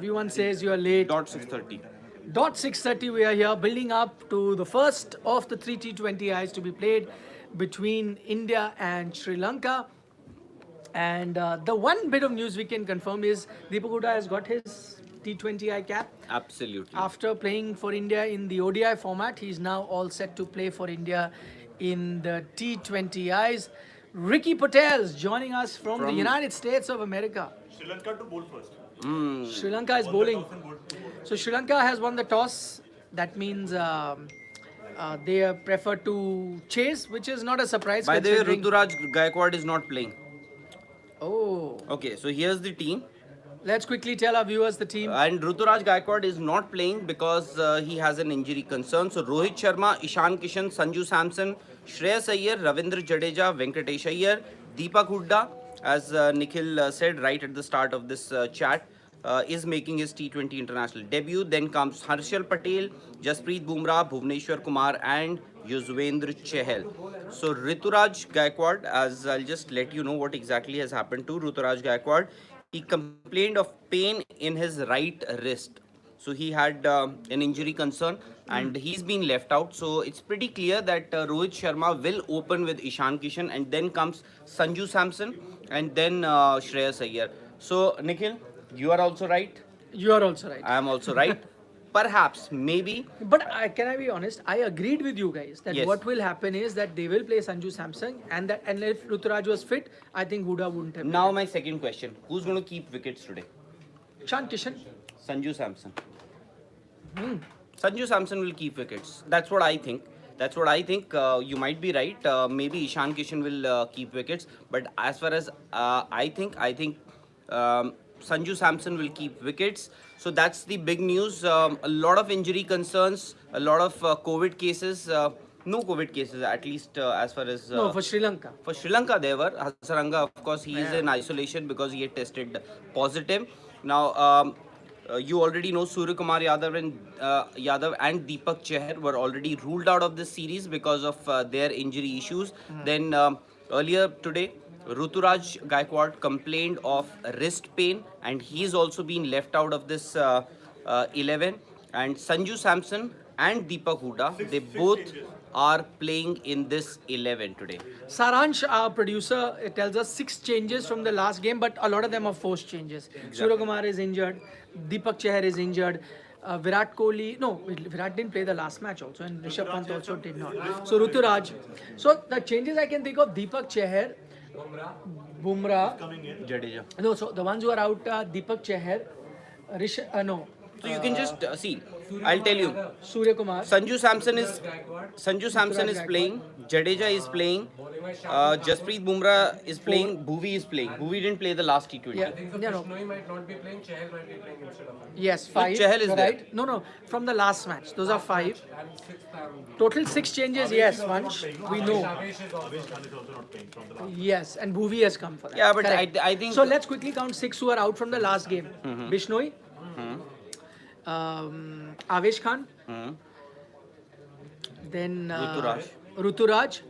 Everyone says you are late. Dot 6:30. Dot 6:30 we are here building up to the first of the three T20Is to be played between India and Sri Lanka. And the one bit of news we can confirm is Deepak Hooda has got his T20I cap. Absolutely. After playing for India in the ODI format, he's now all set to play for India in the T20Is. Ricky Patel's joining us from the United States of America. Sri Lanka to bowl first. Sri Lanka is bowling. So Sri Lanka has won the toss. That means they prefer to chase, which is not a surprise. By the way, considering- Ruturaj Gaikwad is not playing. Oh, Okay, so here's the team. let's quickly tell our viewers the team. And Ruturaj Gaikwad is not playing because he has an injury concern. So Rohit Sharma, Ishan Kishan, Sanju Samson, Shreyas Iyer, Ravindra Jadeja, Venkatesh Iyer, Deepak Hooda, as Nikhil said right at the start of this chat, is making his T20 international debut. Then comes Harshal Patel, Jasprit Bumrah, Bhuvneshwar Kumar and Yuzvendra Chahal. So Ruturaj Gaikwad, as I'll just let you know what exactly has happened to Ruturaj Gaikwad. He complained of pain in his right wrist. So he had an injury concern and he's been left out. So it's pretty clear that Rohit Sharma will open with Ishan Kishan and then comes Sanju Samson and then Shreyas Iyer. So Nikhil, you are also right. You are also right. I am also right. Perhaps, maybe. But can I be honest? I agreed with you guys that Yes. what will happen is that they will play Sanju Samson, and if Ruturaj was fit, I think Hooda wouldn't have. Now my second question. Who's going to keep wickets today? Ishan Kishan. Sanju Samson. Sanju Samson will keep wickets. That's what I think. That's what I think. You might be right. Maybe Ishan Kishan will keep wickets. But as far as I think Sanju Samson will keep wickets. So that's the big news. A lot of injury concerns, a lot of COVID cases. No COVID cases, at least as far as... No, for Sri Lanka. For Sri Lanka, there were. Hasaranga, of course, he is in isolation because he had tested positive. Now, you already know Surya Kumar Yadav and Deepak Chahar were already ruled out of this series because of their injury issues. Then earlier today, Ruturaj Gaikwad complained of wrist pain and he's also been left out of this 11. And Sanju Samson and Deepak Hooda, they both are playing in this 11 today. Saransh, our producer, tells us 6 changes from the last game, but a lot of them are forced changes. Surya Kumar is injured, Deepak Chahar is injured, Virat Kohli, no, Virat didn't play the last match also, and Rishabh Pant also did not. So Ruturaj. So the changes I can think of: Deepak Chahar, Bumrah, Jadeja. no, so the ones who are out are Deepak Chahar, no. So you can just see. I'll tell you. Surya Kumar. Sanju Samson is playing. Jadeja is playing. Jasprit Bumrah is playing. Bhuvi is playing. Bhuvi didn't play the last T20. Yeah, no. Bishnoi might not be playing, Chahal might be playing instead of him. Yes, 5. Chahal is you're there. right. No, from the last match. Those are 5. And sixth, Total 6 changes, yes, Vansh. We know. Avesh is also. Avesh Khan is also not playing from the last. Yes, and Bhuvi has come for that. Yeah, but Correct. I think... So let's quickly count 6 who are out from the last game. Bishnoi, Avesh Khan, then Ruturaj,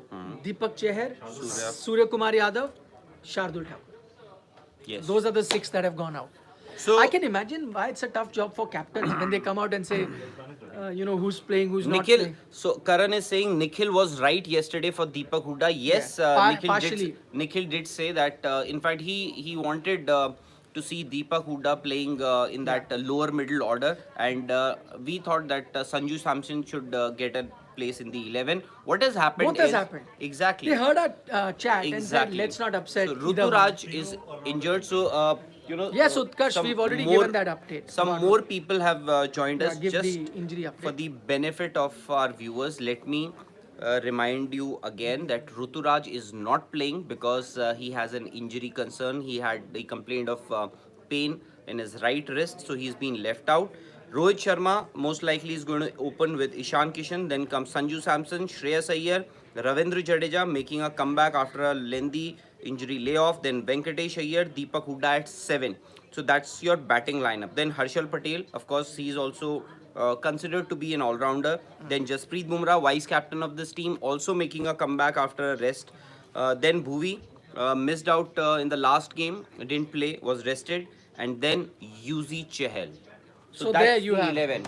Deepak Chahar, Surya Kumar Yadav, Shardul Thakur. Yes. Those are the 6 that have gone out. So I can imagine why it's a tough job for captains when they come out and say, who's playing, who's not Nikhil, playing. so Karan is saying Nikhil was right yesterday for Deepak Hooda. Yes, partially. Nikhil did say that. In fact, he wanted to see Deepak Hooda playing in that lower middle order, and we thought that Sanju Samson should get a place in the 11. What has happened? What has happened? Exactly. They heard our chat and said, Exactly. let's not upset So either one." Ruturaj is injured. So Yes, Utkarsh, some we've already more- given that update. Some more people have joined us. Give Just the injury for update. the benefit of our viewers, let me remind you again that Ruturaj is not playing because he has an injury concern. He complained of pain in his right wrist, so he's been left out. Rohit Sharma most likely is going to open with Ishan Kishan. Then comes Sanju Samson, Shreyas Iyer, Ravindra Jadeja making a comeback after a lengthy injury layoff. Then Venkatesh Iyer, Deepak Hooda at 7. So that's your batting lineup. Then Harshal Patel, of course, he is also considered to be an all-rounder. Then Jasprit Bumrah, vice captain of this team, also making a comeback after a rest. Then Bhuvi missed out in the last game, didn't play, was rested. and then Yuzi Chahal. So that's there you the have it. 11.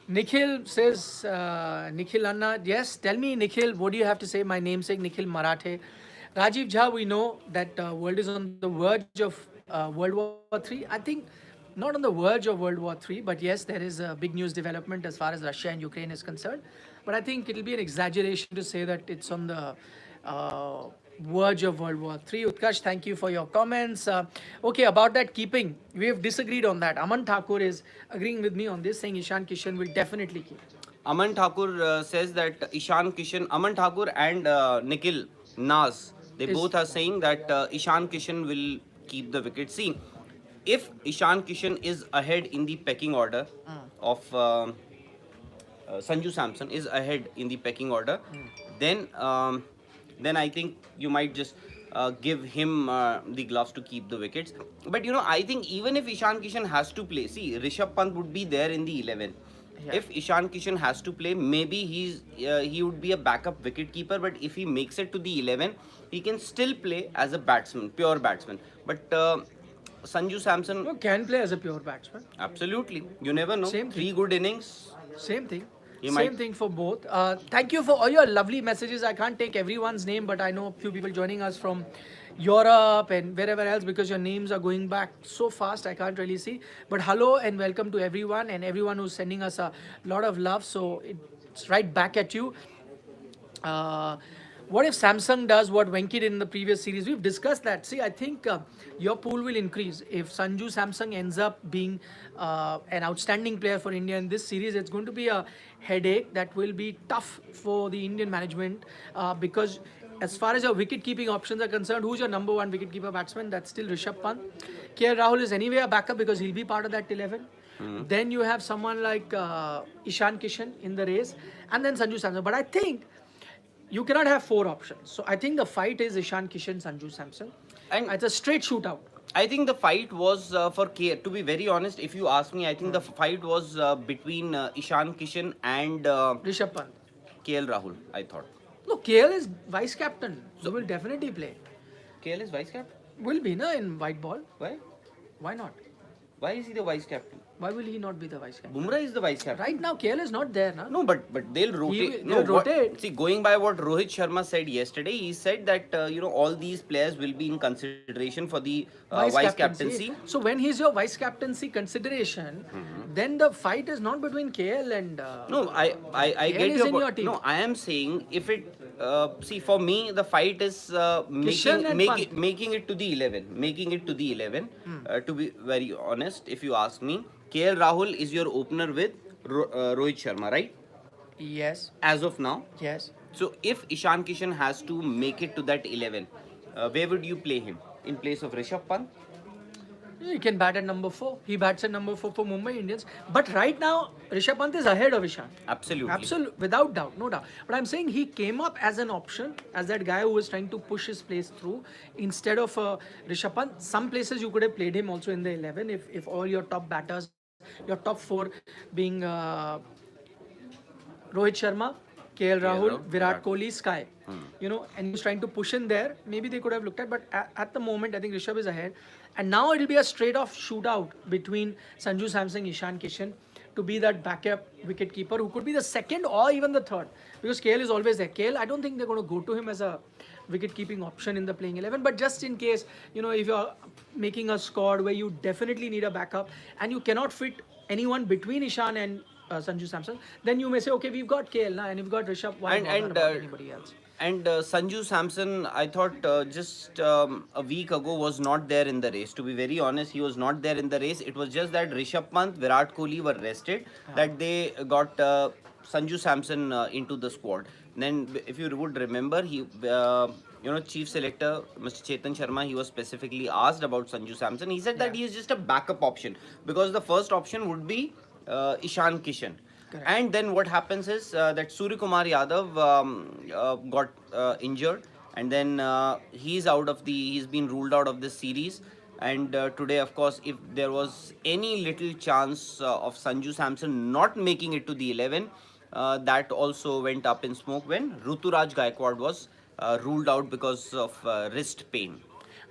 Nikhil says, Nikhil Anna, yes, tell me, Nikhil, what do you have to say? My namesake, Nikhil Marathe. Rajiv Jha, we know that world is on the verge of World War III. I think not on the verge of World War III, but yes, there is a big news development as far as Russia and Ukraine is concerned. But I think it'll be an exaggeration to say that it's on the verge of World War III. Utkarsh, thank you for your comments. Okay, about that keeping, we have disagreed on that. Aman Thakur is agreeing with me on this, saying Ishan Kishan will definitely keep. Aman Thakur says that Ishan Kishan, Aman Thakur and Nikhil Nas, they Is- both are saying that Ishan Kishan will keep the wicket. See, if Ishan Kishan is ahead in the pecking order of Sanju Samson is ahead in the pecking order, then I think you might just give him the gloves to keep the wickets. But I think even if Ishan Kishan has to play, see, Rishabh Pant would be there in the 11. Yeah. If Ishan Kishan has to play, maybe he would be a backup wicket keeper. But if he makes it to the 11, he can still play as a batsman, pure batsman. But Sanju Samson, No, can play as a pure batsman. absolutely, you never know. Same Three thing. good innings. Same thing. He Same might- thing for both. Thank you for all your lovely messages. I can't take everyone's name, but I know a few people joining us from Europe and wherever else because your names are going back so fast. I can't really see. But hello and welcome to everyone and everyone who's sending us a lot of love. So it's right back at you. What if Samsung does what Venki did in the previous series? We've discussed that. See, I think your pool will increase. If Sanju Samsung ends up being an outstanding player for India in this series, it's going to be a headache that will be tough for the Indian management because as far as your wicket-keeping options are concerned, who's your number one wicket-keeper batsman? That's still Rishabh Pant. KL Rahul is anyway a backup because he'll be part of that 11. Then you have someone like Ishan Kishan in the race and then Sanju Samson. But I think you cannot have four options. So I think the fight is Ishan Kishan, Sanju Samson. And It's a straight shootout. I think the fight was for K. To be very honest, if you ask me, I think the fight was between Ishan Kishan and Rishabh Pant. KL Rahul. I thought No, KL is vice captain. So will definitely play. KL is vice captain. Will be, na, in white ball. Why? Why not? Why is he the vice captain? Why will he not be the vice captain? Bumrah is the vice captain. Right now, KL is not there, na? No, but they'll rotate. they'll what- rotate. see, going by what Rohit Sharma said yesterday, he said that all these players will be in consideration for the vice captaincy. So when he's your vice captaincy consideration, then the fight is not between KL and. No, I KL get is your in point. your team. No, I am saying if it see for me the fight is Kishan and making it to the 11, making it to the 11. To be very honest, if you ask me, KL Rahul is your opener with Rohit Sharma, right? Yes. As of now. Yes. So if Ishan Kishan has to make it to that 11, where would you play him in place of Rishabh Pant? He can bat at number 4. He bats at number 4 for Mumbai Indians. But right now, Rishabh Pant is ahead of Ishan. Absolutely. Absolutely, without doubt, no doubt. But I'm saying he came up as an option, as that guy who was trying to push his place through instead of Rishabh Pant. Some places you could have played him also in the 11 if all your top batters, your top 4 being Rohit Sharma, KL Rahul, Virat Kohli, Sky. And he was trying to push in there. Maybe they could have looked at, but at the moment, I think Rishabh is ahead. And now it'll be a straight off shootout between Sanju Samson, Ishan Kishan to be that backup wicket keeper who could be the second or even the third. Because KL is always there. KL, I don't think they're going to go to him as a wicket keeping option in the playing 11. But just in case, if you're making a squad where you definitely need a backup and you cannot fit anyone between Ishan and Sanju Samson, then you may say, okay, we've got KL now and we've got Rishabh. Why bother about anybody else? And Sanju Samson, I thought just a week ago was not there in the race. To be very honest, he was not there in the race. It was just that Rishabh Pant, Virat Kohli were rested, that they got Sanju Samson into the squad. Then, if you would remember, he, Chief Selector Mr. Chetan Sharma, he was specifically asked about Sanju Samson. He said that he is just a backup option because the first option would be Ishan Kishan. Correct. And then what happens is that Surya Kumar Yadav got injured, and then he's been ruled out of this series. And today, of course, if there was any little chance of Sanju Samson not making it to the 11, that also went up in smoke when Ruturaj Gaikwad was ruled out because of wrist pain.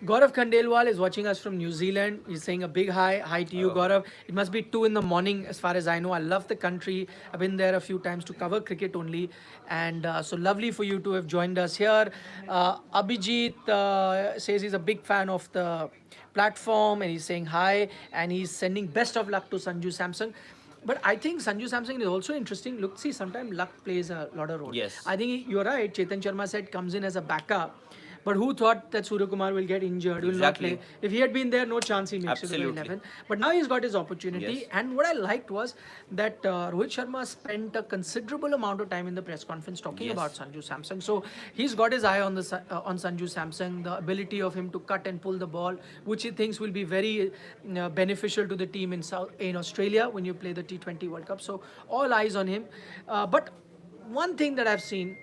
Gaurav Khandelwal is watching us from New Zealand. He's saying a big hi. Hi to you, Gaurav. It must be 2 in the morning as far as I know. I love the country. I've been there a few times to cover cricket only. And so lovely for you to have joined us here. Abhijit says he's a big fan of the platform and he's saying hi. And he's sending best of luck to Sanju Samson. But I think Sanju Samson is also interesting. Look, see, sometimes luck plays a lot of role. Yes. I think you're right. Chetan Sharma said comes in as a backup. But who thought that Surya Kumar will get injured, will not Exactly. play? If he had been there, no chance he makes it to Absolutely. the 11. But now he's got his opportunity. Yes. And what I liked was that Rohit Sharma spent a considerable amount of time in the press conference talking Yes. about Sanju Samson. So he's got his eye on on Sanju Samson, the ability of him to cut and pull the ball, which he thinks will be very beneficial to the team in Australia when you play the T20 World Cup. So all eyes on him. But one thing that I've seen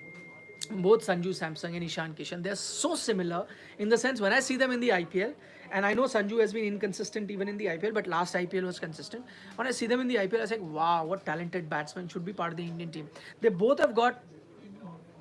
both Sanju Samson and Ishan Kishan, they're so similar in the sense when I see them in the IPL, and I know Sanju has been inconsistent even in the IPL, but last IPL was consistent. When I see them in the IPL, I say, wow, what talented batsmen should be part of the Indian team. They both have got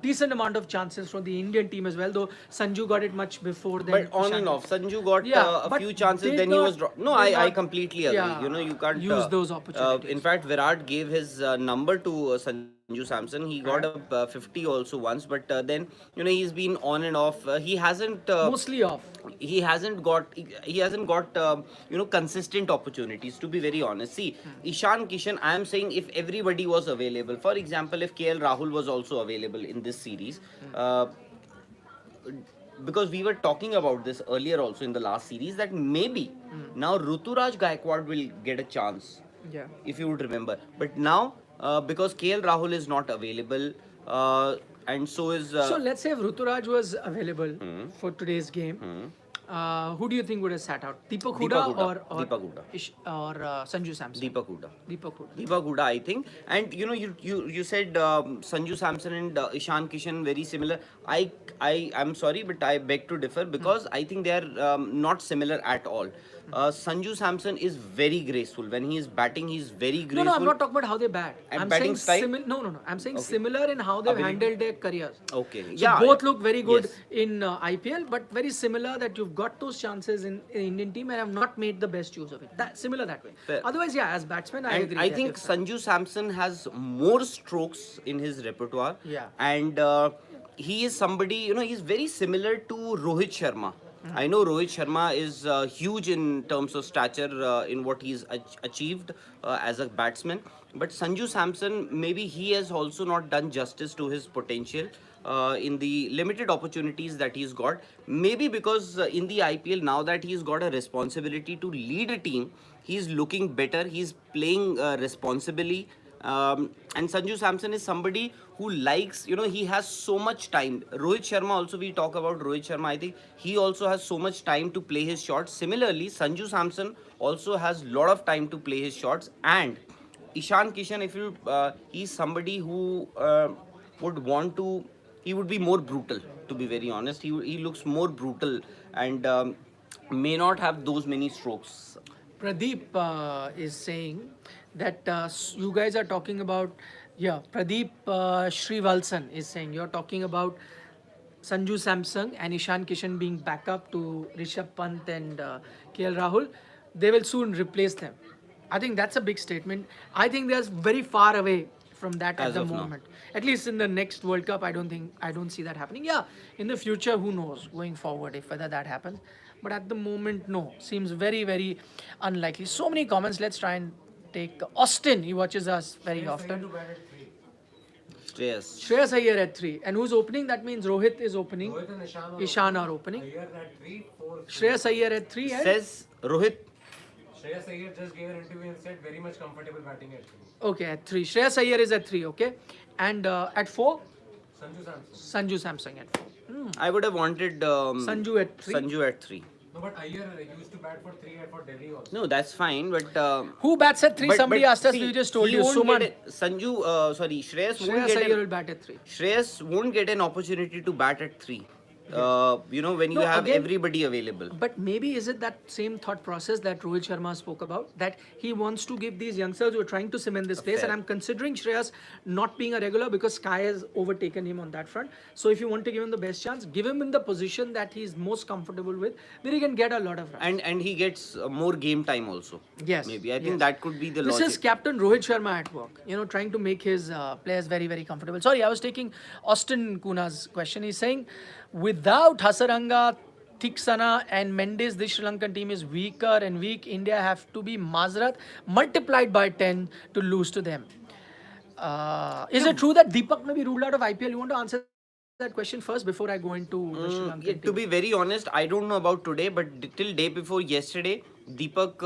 decent amount of chances from the Indian team as well, though Sanju got it much before then. But on Ishan and did. off, Sanju got Yeah, a but few chances, did then he not- was dropped. No, did I not- completely agree. yeah, You know, you can't use those opportunities. In fact, Virat gave his number to Sanju Samson. He got a 50 also once, but then you know he's been on and off. He hasn't. Mostly off. He hasn't got you know consistent opportunities, to be very honest. See, Ishan Kishan, I am saying if everybody was available, for example, if KL Rahul was also available in this series, because we were talking about this earlier also in the last series, that maybe now Ruturaj Gaikwad will get a chance, Yeah. if you would remember. But now because KL Rahul is not available, and so is So let's say if Ruturaj was available for today's game, who do you think would have sat out? Deepak Hooda, Deepak Hooda. or Deepak Hooda. Sanju Samson? Deepak Hooda. Deepak Hooda. Deepak Hooda, I think. And you know, you said Sanju Samson and Ishan Kishan very similar. I'm sorry, but I beg to differ because I think they are not similar at all. Sanju Samson is very graceful. When he is batting, he is very graceful. No, I'm not talking about how they bat. And I'm batting saying style? no. I'm saying similar in how they've handled their careers. Okay. So Yeah. both look very good Yes. in IPL, but very similar that you've got those chances in Indian team and have not made the best use of it. Similar that way. Fair. Otherwise, yeah, as batsman, I And agree. I that think you're right. Sanju Samson has more strokes in his repertoire. Yeah. And he is somebody, you know, he's very similar to Rohit Sharma. I know Rohit Sharma is huge in terms of stature in what he's achieved as a batsman. But Sanju Samson, maybe he has also not done justice to his potential in the limited opportunities that he's got. Maybe because in the IPL, now that he's got a responsibility to lead a team, he's looking better, he's playing responsibly. And Sanju Samson is somebody who likes, you know, he has so much time. Rohit Sharma also, we talk about Rohit Sharma, I think he also has so much time to play his shots. Similarly, Sanju Samson also has a lot of time to play his shots. And Ishan Kishan, if you, he's somebody who would want to, he would be more brutal, to be very honest. He looks more brutal and may not have those many strokes. Pradeep is saying that you guys are talking about, Pradeep Srivalsan is saying you're talking about Sanju Samson and Ishan Kishan being backup to Rishabh Pant and KL Rahul. They will soon replace them. I think that's a big statement. I think they're very far away from that at As the of now. moment. At least in the next World Cup, I don't see that happening. Yeah, in the future, who knows going forward if whether that happens. But at the moment, no. Seems very, very unlikely. So many comments. Let's try and take Austin. He watches us very often. Yes. Shreyas Iyer at 3. And who's opening? That means Rohit is opening. Rohit and Ishan are opening. Iyer at 3, 4. Shreyas Iyer at 3. And Says Rohit. Shreyas Iyer just gave an interview and said very much comfortable batting at 3. okay, at 3. Shreyas Iyer is at 3. Okay. And at 4, Sanju Samson. Sanju Samson at 4. I would have wanted Sanju at 3. Sanju at 3. No, but Iyer used to bat for 3 and for Delhi also. No, that's fine, but Who bats at 3? Somebody asked us. We just told he you. won't Suman. get it. Shreyas won't Shreyas get Iyer will an, bat at 3. Shreyas won't get an opportunity to bat at 3. when you No, have again- everybody available. But maybe is it that same thought process that Rohit Sharma spoke about, that he wants to give these youngsters who are trying to cement this place, and I'm considering Shreyas not being a regular because Sky has overtaken him on that front. So if you want to give him the best chance, give him in the position that he's most comfortable with, where he can get a lot of runs. And he gets more game time also. Yes, Maybe I think yes. that could be the This logic. is Captain Rohit Sharma at work, trying to make his players very, very comfortable. Sorry, I was taking Austin Kuna's question. He's saying, without Hasaranga, Thiksana and Mendes, this Sri Lankan team is weaker and weak. India have to be Mazrat multiplied by 10 to lose to them. Is it true that Deepak may be ruled out of IPL? You want to answer that question first before I go into the Sri Lankan team? To be very honest, I don't know about today, but till day before yesterday, Deepak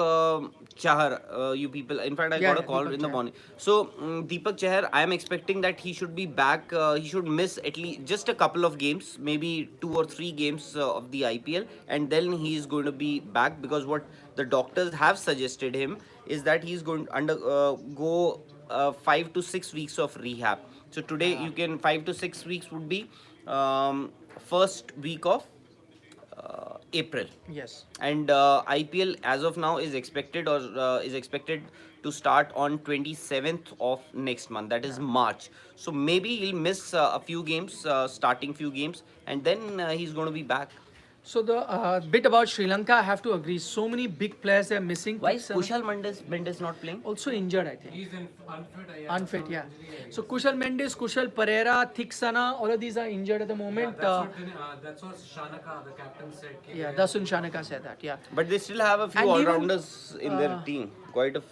Chahar, you people, in fact, I Yeah, got a yeah, call Deepak in the Chahar. morning. So, Deepak Chahar, I am expecting that he should be back. He should miss at least just a couple of games, maybe 2 or 3 games of the IPL, and then he is going to be back, because what the doctors have suggested him is that he is going to go 5 to 6 weeks of rehab. So today you can 5 to 6 weeks would be first week of April. Yes. And IPL as of now is expected to start on 27th of next month, that is March. So maybe he'll miss a few games, starting few games, and then he's going to be back. So the bit about Sri Lanka, I have to agree. So many big players they are missing. Why is Thiksana Kushal Mendes not playing? also injured, I think. He's unfit. Unfit, yeah. So Kushal Mendes, Kushal Pereira, Thiksana, all of these are injured at the moment. That's what Shanaka, the captain, said. Yeah, Dasun Shanaka said that, yeah. But they still have a few And even, all-rounders in their team. Quite a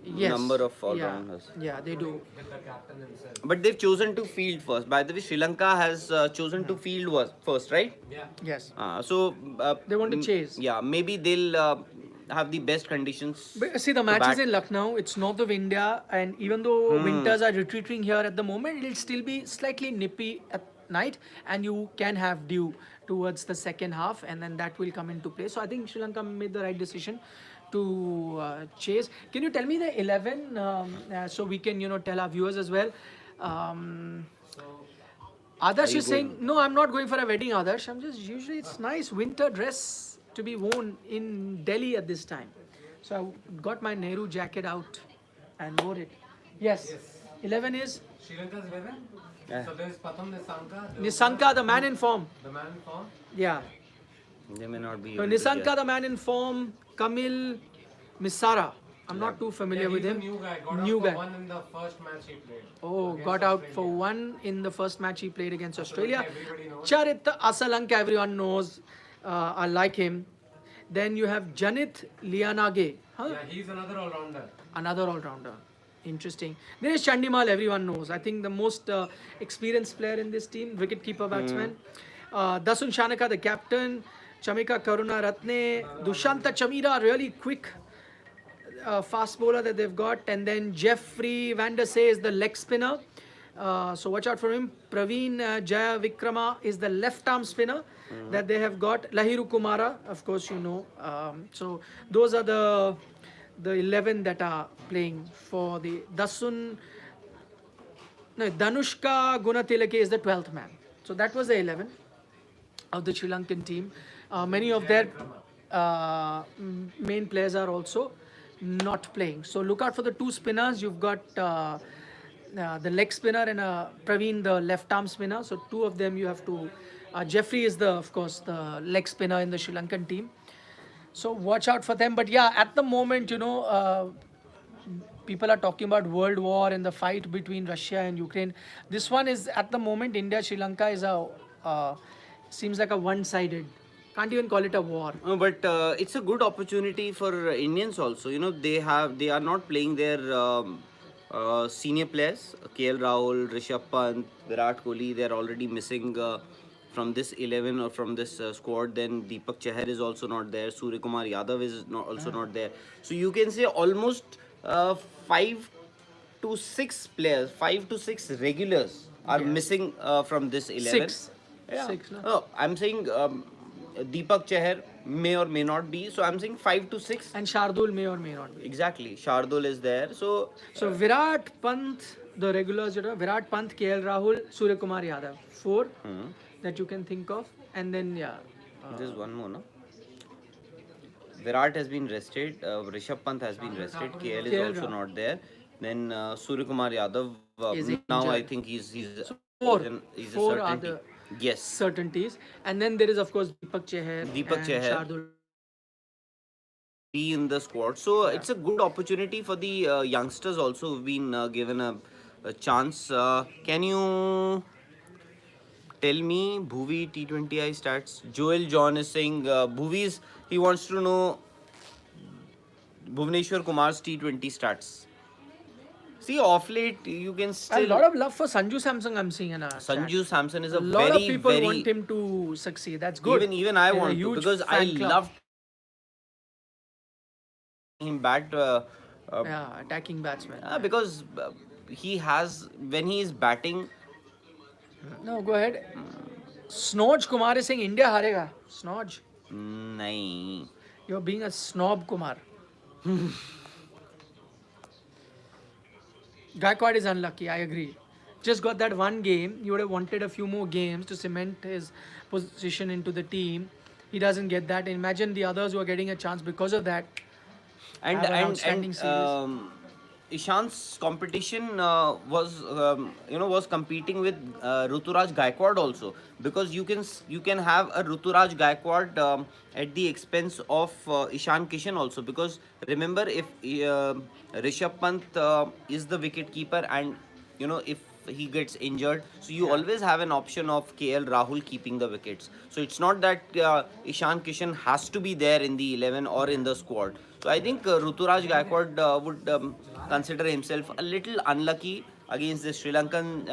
Yes. number of Yeah, all-rounders. yeah, they do. With the captain himself. But they've chosen to field first. By the way, Sri Lanka has chosen to field first, right? Yeah. Yes. They want to chase. Yeah, maybe they'll have the best conditions. But see, the to match is bat. in Lucknow. It's north of India, and even though winters are retreating here at the moment, it'll still be slightly nippy at night, and you can have dew towards the second half, and then that will come into play. So I think Sri Lanka made the right decision to chase. Can you tell me the 11 so we can tell our viewers as well? Adarsh is saying, no, I'm not going for a wedding, Adarsh. I'm just, usually it's nice winter dress to be worn in Delhi at this time. So I got my Nehru jacket out and wore it. Yes. 11 is Sri Lanka's 11. Yeah. So there's Patham Nisanka. Nisanka, the man in form. The man in form. Yeah. They may not be. So able to Nisanka, get- the man in form. Kamil Misara. I'm not too familiar with He's him. a new guy. Got New out for guy. one in the first match he played. Oh, against got out for Australia. one in the first match he played against Australia. Everybody knows. Charit Asalanka, everyone knows. I like him. Then you have Janit Lianage. Huh? Yeah, he's another all-rounder. Another all-rounder. Interesting. There is Chandimal, everyone knows. I think the most experienced player in this team, wicket-keeper batsman. Dasun Shanaka, the captain. Chamika Karuna Ratne. Dushanta Chamira, really quick fast bowler that they've got. And then Jeffrey Van der Say is the leg spinner. So watch out for him. Praveen Jaya Vikrama is the left-arm spinner that they have got. Lahiru Kumara, of course you know. So those are the 11 that are playing for the Dasun. No, Danushka Gunatilake is the 12th man. So that was the 11 of the Sri Lankan team. Many of their main players are also not playing. So look out for the two spinners. You've got the leg spinner and Praveen, the left arm spinner. So two of them you have to. Jeffrey is of course, the leg spinner in the Sri Lankan team. So watch out for them. But yeah, at the moment, people are talking about world war and the fight between Russia and Ukraine. This one is at the moment, India, Sri Lanka is seems like a one-sided. Can't even call it a war. No, but it's a good opportunity for Indians also. They are not playing their senior players. KL Rahul, Rishabh Pant, Virat Kohli. They are already missing from this 11 or from this squad. Then Deepak Chahar is also not there. Surya Kumar Yadav is also not there. So you can say almost 5 to 6 players, 5 to 6 regulars are missing from this 11. Six. Yeah. Six, no? No, I'm saying Deepak Chahar may or may not be. So I'm saying 5 to 6. And Shardul may or may not be. Exactly. Shardul is there. So So Virat Pant, the regulars, Virat Pant, KL Rahul, Surya Kumar Yadav. 4 that you can think of. and then yeah. There's one more, no? Virat has been rested. Rishabh Pant has been rested. KL is KL also Rahul. not there. Then Surya Kumar Yadav. Is Now I injured. think he's Four, he's a four certainty. other Yes. certainties, and then there is of course Deepak Chahar Deepak and Chahar. Shardul. Be in the squad. So it's a good opportunity for the youngsters also who've been given a chance. Can you tell me Bhuvi T20I stats? Joel John is saying Bhuvi's, he wants to know Bhuvneshwar Kumar's T20 stats. See, off late you can A still. lot of love for Sanju Samsung. I'm seeing in our Sanju chat. Samson is A a lot very of people very want him to succeed. That's good. even I There's a want to huge because I fan club. love him bat. Yeah, attacking batsman. Because he has when he is batting. No, go ahead. Snodge Kumar is saying India harega. Snodge, Nahin. you're being a snob, Kumar. Gaikwad is unlucky. I agree. Just got that one game. You would have wanted a few more games to cement his position into the team. He doesn't get that. Imagine the others who are getting a chance because of that. And Have an outstanding series. Ishant's competition was competing with Ruturaj Gaikwad also because you can have a Ruturaj Gaikwad at the expense of Ishan Kishan also because remember if Rishabh Pant is the wicket keeper and if he gets injured, so you always have an option of KL Rahul keeping the wickets. So it's not that Ishan Kishan has to be there in the 11 or in the squad. So I think Ruturaj Gaikwad would consider himself a little unlucky against the Sri Lankan